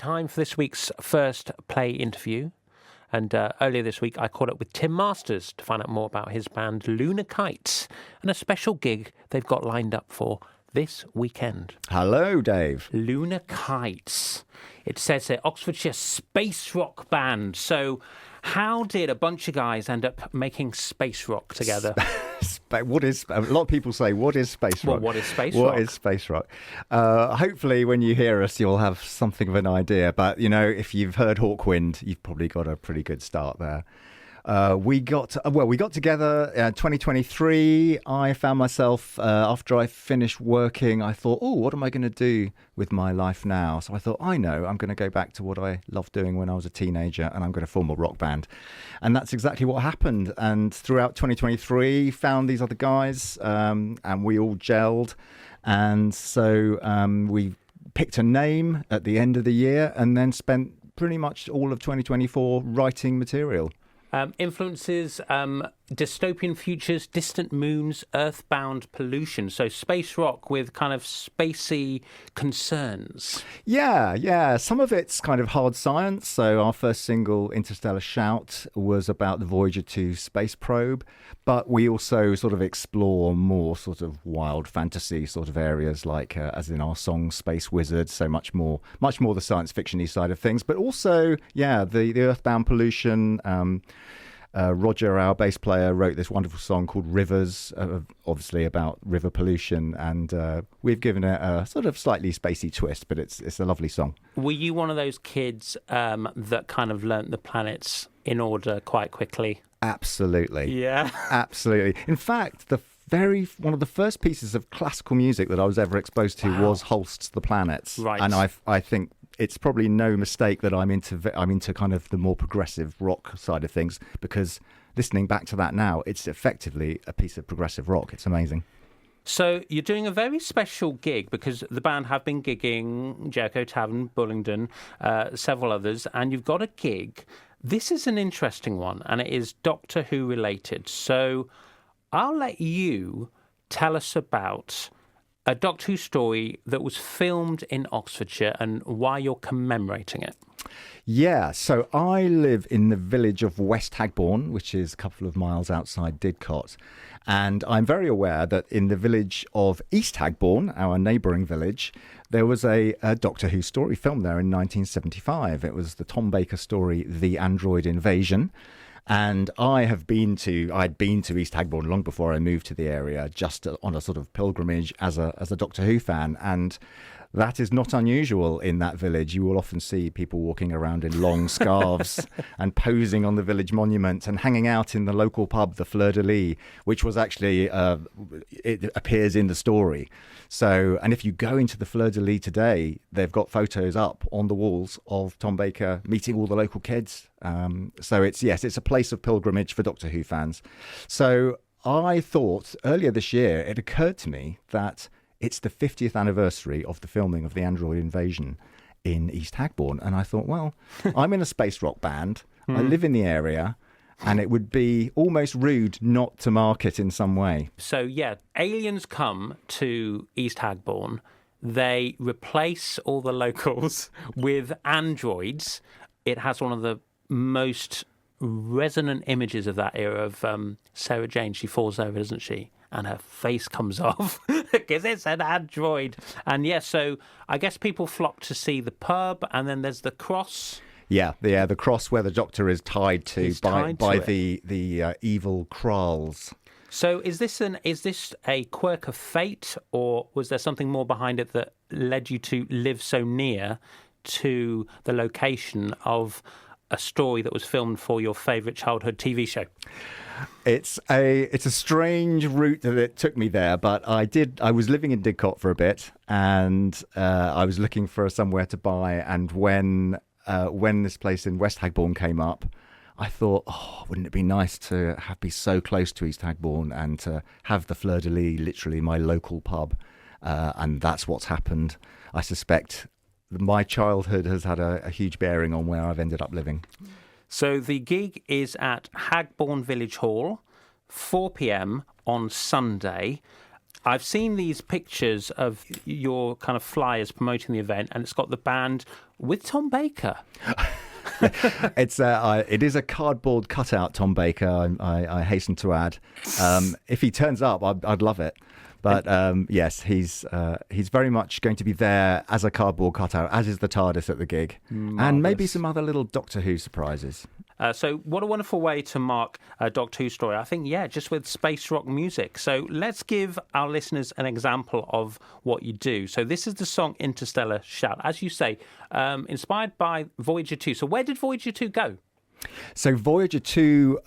time for this week's First Play interview. And earlier this week, I caught up with Tim Masters to find out more about his band Lunar and a special gig they've got lined up for this weekend. Hello, Dave. Lunar. It says here, Oxfordshire space rock band. So how did a bunch of guys end up making space rock together? What is? A lot of people say, what is space rock? Well, what is space rock? What is space rock? Hopefully, when you hear us, you'll have something of an idea. But, you know, if you've heard Hawkwind, you've probably got a pretty good start there. We got together in 2023. I found myself, after I finished working, I thought, what am I going to do with my life now? So I thought, I'm going to go back to what I loved doing when I was a teenager, and I'm going to form a rock band. And that's exactly what happened. And throughout 2023, found these other guys, and we all gelled. And so we picked a name at the end of the year and then spent pretty much all of 2024 writing material. Influences, dystopian futures, distant moons, earthbound pollution. So space rock with kind of spacey concerns. Yeah. Some of it's kind of hard science. So our first single, Interstellar Shout, was about the Voyager 2 space probe. But we also sort of explore more sort of wild fantasy sort of areas, like as in our song Space Wizard. So much more the science fiction-y side of things. But also, the earthbound pollution. Roger, our bass player, wrote this wonderful song called Rivers, obviously about river pollution, and we've given it a sort of slightly spacey twist, but it's a lovely song. Were you one of those kids that kind of learnt the planets in order quite quickly? Absolutely. Yeah. Absolutely. In fact, one of the first pieces of classical music that I was ever exposed to was Holst's The Planets. Right. And I think it's probably no mistake that I'm into kind of the more progressive rock side of things, because listening back to that now, it's effectively a piece of progressive rock. It's amazing. So you're doing a very special gig, because the band have been gigging Jericho Tavern, Bullingdon, several others, and you've got a gig. This is an interesting one, and it is Doctor Who related. So I'll let you tell us about a Doctor Who story that was filmed in Oxfordshire and why you're commemorating it. Yeah, so I live in the village of West Hagbourne, which is a couple of miles outside Didcot. And I'm very aware that in the village of East Hagbourne, our neighbouring village, there was a Doctor Who story filmed there in 1975. It was the Tom Baker story, The Android Invasion. And I'd been to East Hagbourne long before I moved to the area, just on a sort of pilgrimage as a Doctor Who fan. And that is not unusual in that village. You will often see people walking around in long scarves and posing on the village monument and hanging out in the local pub, the Fleur de Lis, which was actually, it appears in the story. So, and if you go into the Fleur de Lis today, they've got photos up on the walls of Tom Baker meeting all the local kids. So it's a place of pilgrimage for Doctor Who fans. So I thought earlier this year, it occurred to me that it's the 50th anniversary of the filming of The Android Invasion in East Hagbourne. And I thought, well, I'm in a space rock band. I live in the area, and it would be almost rude not to mark it in some way. So, aliens come to East Hagbourne. They replace all the locals with androids. It has one of the most resonant images of that era of Sarah Jane. She falls over, doesn't she? And her face comes off because it's an android. And so I guess people flock to see the pub, and then there's the cross. Yeah, the cross where the Doctor is tied to by the evil Kralls. So is this a quirk of fate, or was there something more behind it that led you to live so near to the location of a story that was filmed for your favourite childhood TV show? It's a strange route that it took me there, but I was living in Didcot for a bit, and I was looking for somewhere to buy, and when this place in West Hagbourne came up, I thought, wouldn't it be nice to be so close to East Hagbourne and to have the Fleur de Lis, literally my local pub, and that's what's happened. I suspect my childhood has had a huge bearing on where I've ended up living. So the gig is at Hagbourne Village Hall, 4 p.m. on Sunday. I've seen these pictures of your kind of flyers promoting the event, and it's got the band with Tom Baker. It is a cardboard cutout, Tom Baker, I hasten to add. If he turns up, I'd love it. But yes, he's very much going to be there as a cardboard cutout, as is the TARDIS at the gig. Marvellous. And maybe some other little Doctor Who surprises. So what a wonderful way to mark a Doctor Who story. I think, just with space rock music. So let's give our listeners an example of what you do. So this is the song Interstellar Shout. As you say, inspired by Voyager 2. So where did Voyager 2 go? So Voyager 2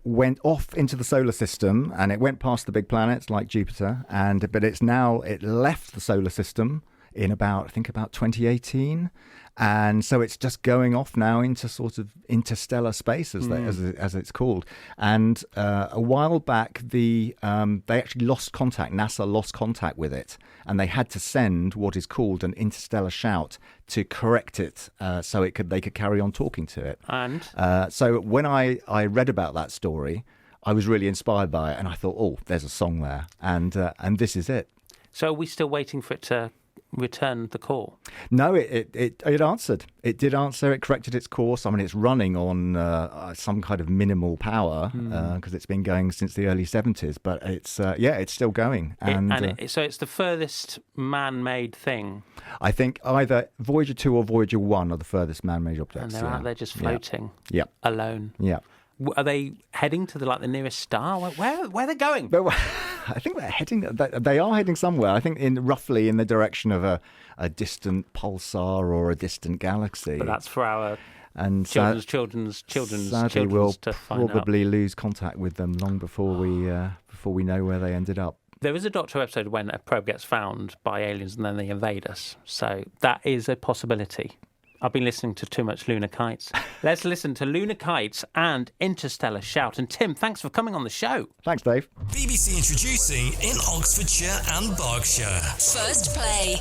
went off into the solar system, and it went past the big planets like Jupiter, but it left the solar system in about 2018, and so it's just going off now into sort of interstellar space as it's called. And a while back, they actually lost contact. NASA lost contact with it, and they had to send what is called an interstellar shout to correct it, so they could carry on talking to it. And so when I read about that story, I was really inspired by it, and I thought, oh, there's a song there, and this is it. So are we still waiting for it to return the call? No, it answered. It did answer. It corrected its course. I mean, it's running on some kind of minimal power because it's been going since the early 70s. But it's still going. So it's the furthest man-made thing. I think either Voyager 2 or Voyager 1 are the furthest man-made objects. And they're out there just floating, alone. Yeah. Are they heading to the nearest star? Where are they going? I think they're heading. They are heading somewhere. I think roughly in the direction of a distant pulsar or a distant galaxy. But that's for our children's sadly, we'll to find out. Probably lose contact with them long before we know where they ended up. There is a Doctor Who episode when a probe gets found by aliens and then they invade us. So that is a possibility. I've been listening to too much Lunar Kites. Let's listen to Lunar Kites and Interstellar Shout. And Tim, thanks for coming on the show. Thanks, Dave. BBC introducing in Oxfordshire and Berkshire. First Play.